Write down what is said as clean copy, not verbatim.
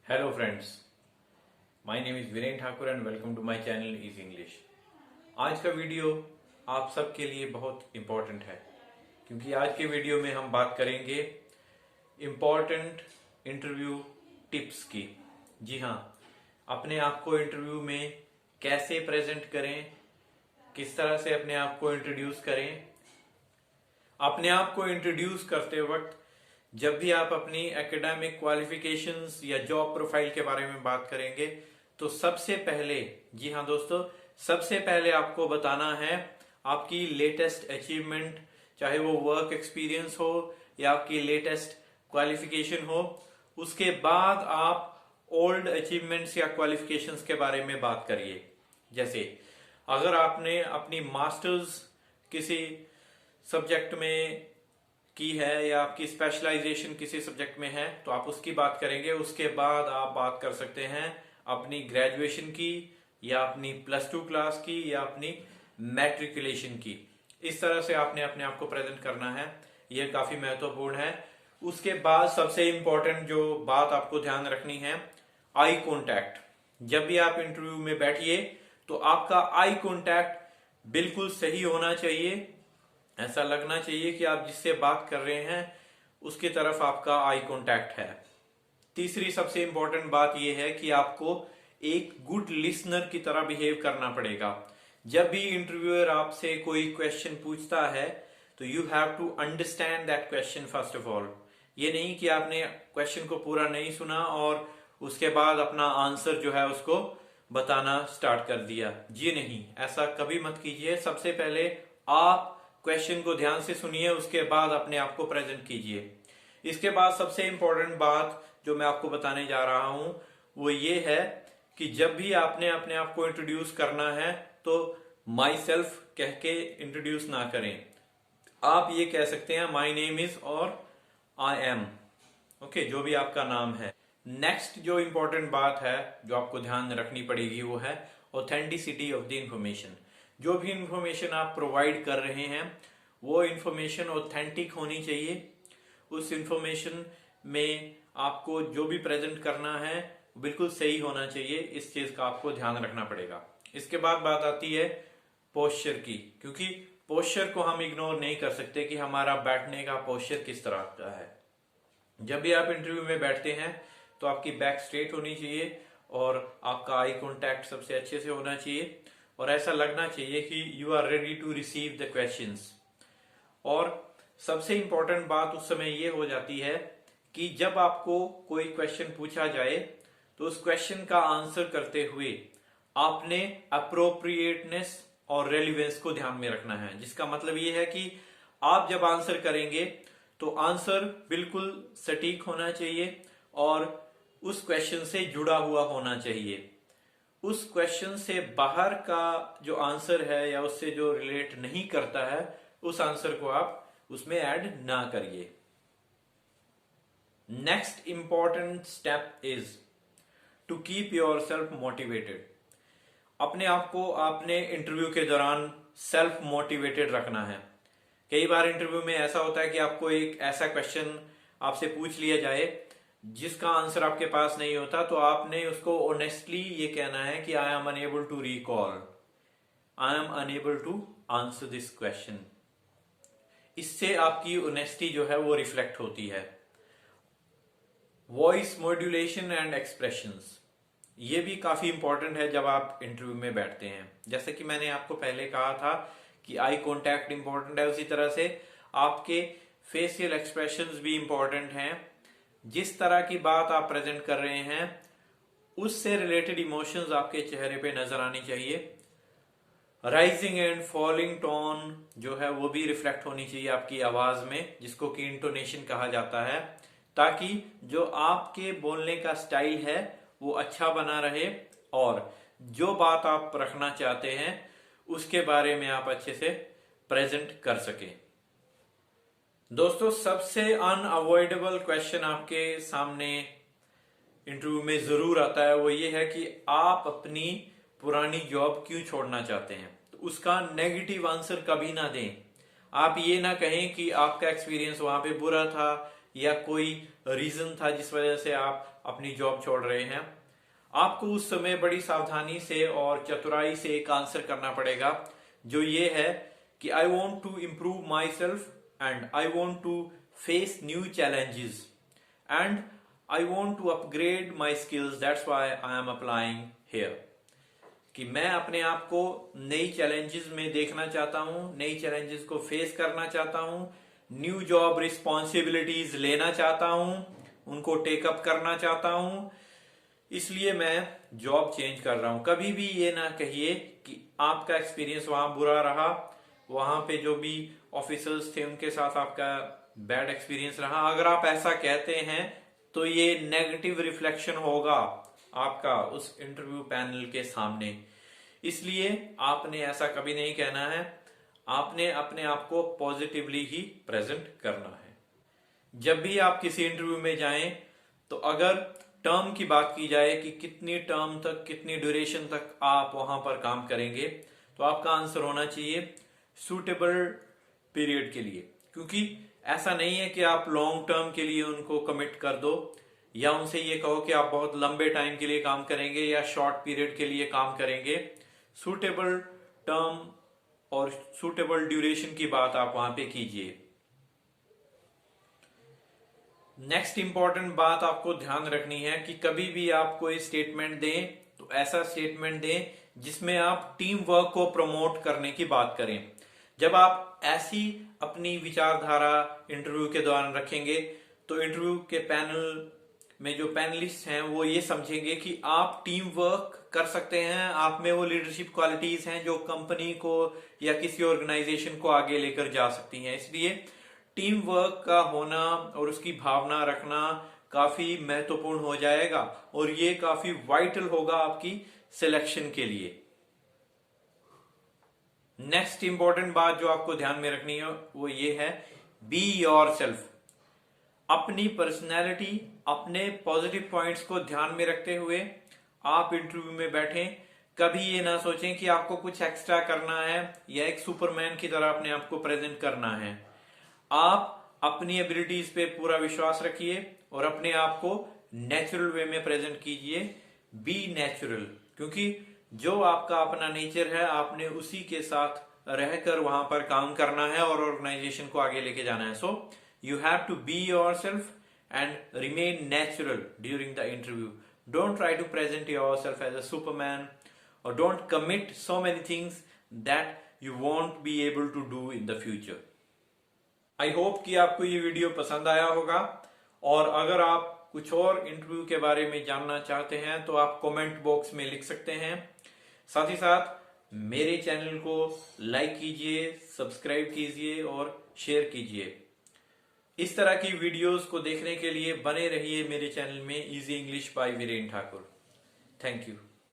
Hello friends, my name is Viren Thakur and welcome to my channel is English. आज का video आप सबके लिए बहुत इम्पोर्टेंट है क्योंकि आज के वीडियो में हम बात करेंगे इम्पोर्टेंट इंटरव्यू टिप्स की। जी हाँ, अपने आप को इंटरव्यू में कैसे प्रेजेंट करें, किस तरह से अपने आप को इंट्रोड्यूस करें। अपने आप को इंट्रोड्यूस करते वक्त जब भी आप अपनी एकेडमिक क्वालिफिकेशंस या जॉब प्रोफाइल के बारे में बात करेंगे तो सबसे पहले, जी हाँ दोस्तों, सबसे पहले आपको बताना है आपकी लेटेस्ट अचीवमेंट, चाहे वो वर्क एक्सपीरियंस हो या आपकी लेटेस्ट क्वालिफिकेशन हो। उसके बाद आप ओल्ड अचीवमेंट्स या क्वालिफिकेशंस के बारे में बात करिए। जैसे अगर आपने अपनी मास्टर्स किसी सब्जेक्ट में की है या आपकी स्पेशलाइजेशन किसी सब्जेक्ट में है तो आप उसकी बात करेंगे। उसके बाद आप बात कर सकते हैं अपनी ग्रेजुएशन की या अपनी +2 क्लास की या अपनी मैट्रिकुलेशन की। इस तरह से आपने अपने आप को प्रेजेंट करना है, यह काफी महत्वपूर्ण है। उसके बाद सबसे इंपॉर्टेंट जो बात आपको ध्यान रखनी है, आई कॉन्टैक्ट। जब भी आप इंटरव्यू में बैठिए तो आपका आई कॉन्टैक्ट बिल्कुल सही होना चाहिए। ऐसा लगना चाहिए कि आप जिससे बात कर रहे हैं उसकी तरफ आपका आई कांटेक्ट है। तीसरी सबसे इंपॉर्टेंट बात यह है कि आपको एक गुड लिसनर की तरह बिहेव करना पड़ेगा। जब भी इंटरव्यूअर आपसे कोई क्वेश्चन पूछता है तो you have to understand that question first of all. ये नहीं कि आपने क्वेश्चन को पूरा नहीं सुना और उसके बाद अपना आंसर जो है उसको बताना स्टार्ट कर दिया। जी नहीं, ऐसा कभी मत कीजिए। सबसे पहले आप क्वेश्चन को ध्यान से सुनिए, उसके बाद अपने आप को प्रेजेंट कीजिए। इसके बाद सबसे इंपॉर्टेंट बात जो मैं आपको बताने जा रहा हूं वो ये है कि जब भी आपने अपने आप को इंट्रोड्यूस करना है तो माई सेल्फ कह के इंट्रोड्यूस ना करें। आप ये कह सकते हैं माई नेम इज और आई एम। ओके, जो भी आपका नाम है। नेक्स्ट जो इंपॉर्टेंट बात है जो आपको ध्यान रखनी पड़ेगी वो है ऑथेंटिसिटी ऑफ द इंफॉर्मेशन। जो भी इंफॉर्मेशन आप प्रोवाइड कर रहे हैं वो इंफॉर्मेशन ऑथेंटिक होनी चाहिए। उस इंफॉर्मेशन में आपको जो भी प्रेजेंट करना है बिल्कुल सही होना चाहिए। इस चीज का आपको ध्यान रखना पड़ेगा। इसके बाद बात आती है पोस्चर की, क्योंकि पोस्चर को हम इग्नोर नहीं कर सकते कि हमारा बैठने का पोस्चर किस तरह का है। जब भी आप इंटरव्यू में बैठते हैं तो आपकी बैक स्ट्रेट होनी चाहिए और आपका आई कांटेक्ट सबसे अच्छे से होना चाहिए और ऐसा लगना चाहिए कि you are ready to receive the questions. और सबसे इंपॉर्टेंट बात उस समय ये हो जाती है कि जब आपको कोई क्वेश्चन पूछा जाए तो उस क्वेश्चन का आंसर करते हुए आपने अप्रोप्रिएटनेस और रेलिवेंस को ध्यान में रखना है। जिसका मतलब ये है कि आप जब आंसर करेंगे तो आंसर बिल्कुल सटीक होना चाहिए और उस क्वेश्चन से जुड़ा हुआ होना चाहिए। उस क्वेश्चन से बाहर का जो आंसर है या उससे जो रिलेट नहीं करता है उस आंसर को आप उसमें ऐड ना करिए। Next important step is to keep yourself motivated. अपने आप को आपने इंटरव्यू के दौरान सेल्फ मोटिवेटेड रखना है। कई बार इंटरव्यू में ऐसा होता है कि आपको एक ऐसा क्वेश्चन आपसे पूछ लिया जाए जिसका आंसर आपके पास नहीं होता, तो आपने उसको ऑनेस्टली ये कहना है कि I am unable to recall, I am unable to answer this question. इससे आपकी ऑनेस्टी जो है वो रिफ्लेक्ट होती है। वॉइस मॉड्यूलेशन एंड एक्सप्रेशंस, ये भी काफी इंपॉर्टेंट है जब आप इंटरव्यू में बैठते हैं। जैसे कि मैंने आपको पहले कहा था कि आई कॉन्टैक्ट इंपॉर्टेंट है, उसी तरह से आपके फेशियल एक्सप्रेशंस भी इंपॉर्टेंट हैं। जिस तरह की बात आप प्रेजेंट कर रहे हैं उससे रिलेटेड इमोशंस आपके चेहरे पे नजर आनी चाहिए। राइजिंग एंड फॉलिंग टोन जो है वो भी रिफ्लेक्ट होनी चाहिए आपकी आवाज में, जिसको कि इंटोनेशन कहा जाता है, ताकि जो आपके बोलने का स्टाइल है वो अच्छा बना रहे और जो बात आप रखना चाहते हैं उसके बारे में आप अच्छे से प्रेजेंट कर सके। दोस्तों, सबसे अनअवॉइडेबल क्वेश्चन आपके सामने इंटरव्यू में जरूर आता है, वो ये है कि आप अपनी पुरानी जॉब क्यों छोड़ना चाहते हैं। तो उसका नेगेटिव आंसर कभी ना दें। आप ये ना कहें कि आपका एक्सपीरियंस वहां पे बुरा था या कोई रीजन था जिस वजह से आप अपनी जॉब छोड़ रहे हैं, आपको उस समय बड़ी सावधानी से और चतुराई से एक आंसर करना पड़ेगा, जो ये है कि I want to improve myself and I want to face new challenges and I want to upgrade my skills, that's why I am applying here. कि मैं अपने आप को नई चैलेंजेस में देखना चाहता हूं, नई चैलेंजेस को फेस करना चाहता हूं, न्यू जॉब रिस्पॉन्सिबिलिटीज लेना चाहता हूं, उनको टेकअप करना चाहता हूं, इसलिए मैं जॉब चेंज कर रहा हूं। कभी भी ये ना कहिए कि आपका एक्सपीरियंस वहां बुरा रहा, वहां पे जो भी ऑफिसर्स थे उनके साथ आपका बैड एक्सपीरियंस रहा। अगर आप ऐसा कहते हैं तो ये नेगेटिव रिफ्लेक्शन होगा आपका उस इंटरव्यू पैनल के सामने, इसलिए आपने ऐसा कभी नहीं कहना है। आपने अपने आप को पॉजिटिवली ही प्रेजेंट करना है। जब भी आप किसी इंटरव्यू में जाएं तो अगर टर्म की बात की जाए कि कितनी टर्म तक, कितनी ड्यूरेशन तक आप वहां पर काम करेंगे, तो आपका आंसर होना चाहिए सूटेबल पीरियड के लिए। क्योंकि ऐसा नहीं है कि आप लॉन्ग टर्म के लिए उनको कमिट कर दो या उनसे ये कहो कि आप बहुत लंबे टाइम के लिए काम करेंगे या शॉर्ट पीरियड के लिए काम करेंगे। सूटेबल टर्म और सूटेबल ड्यूरेशन की बात आप वहां पे कीजिए। नेक्स्ट इंपॉर्टेंट बात आपको ध्यान रखनी है कि कभी भी आप कोई स्टेटमेंट दें तो ऐसा स्टेटमेंट दें जिसमें आप टीम वर्क को प्रमोट करने की बात करें। जब आप ऐसी अपनी विचारधारा इंटरव्यू के दौरान रखेंगे तो इंटरव्यू के पैनल में जो पैनलिस्ट हैं वो ये समझेंगे कि आप टीम वर्क कर सकते हैं, आप में वो लीडरशिप क्वालिटीज हैं जो कंपनी को या किसी ऑर्गेनाइजेशन को आगे लेकर जा सकती हैं। इसलिए टीम वर्क का होना और उसकी भावना रखना काफी महत्वपूर्ण हो जाएगा और ये काफी वाइटल होगा आपकी सिलेक्शन के लिए। नेक्स्ट इंपॉर्टेंट बात जो आपको ध्यान में रखनी है वो ये है, बी योरसेल्फ। अपनी पर्सनैलिटी, अपने पॉजिटिव पॉइंट्स को ध्यान में रखते हुए आप इंटरव्यू में बैठें। कभी ये ना सोचें कि आपको कुछ एक्स्ट्रा करना है या एक सुपरमैन की तरह अपने आप को प्रेजेंट करना है। आप अपनी एबिलिटीज पे पूरा विश्वास रखिए और अपने आप को नेचुरल वे में प्रेजेंट कीजिए। बी नेचुरल, क्योंकि जो आपका अपना नेचर है आपने उसी के साथ रहकर वहां पर काम करना है और ऑर्गेनाइजेशन को आगे लेके जाना है। सो you have to be yourself and remain natural during the interview. Don't try to present yourself as a superman or don't commit so many things that you won't be able to do in the future. I hope कि आपको ये video पसंद आया होगा और अगर आप कुछ और इंटरव्यू के बारे में जानना चाहते हैं तो आप कमेंट बॉक्स में लिख सकते हैं। साथ ही साथ मेरे चैनल को लाइक कीजिए, सब्सक्राइब कीजिए और शेयर कीजिए। इस तरह की वीडियोस को देखने के लिए बने रहिए मेरे चैनल में easy English by Viren Thakur. Thank you.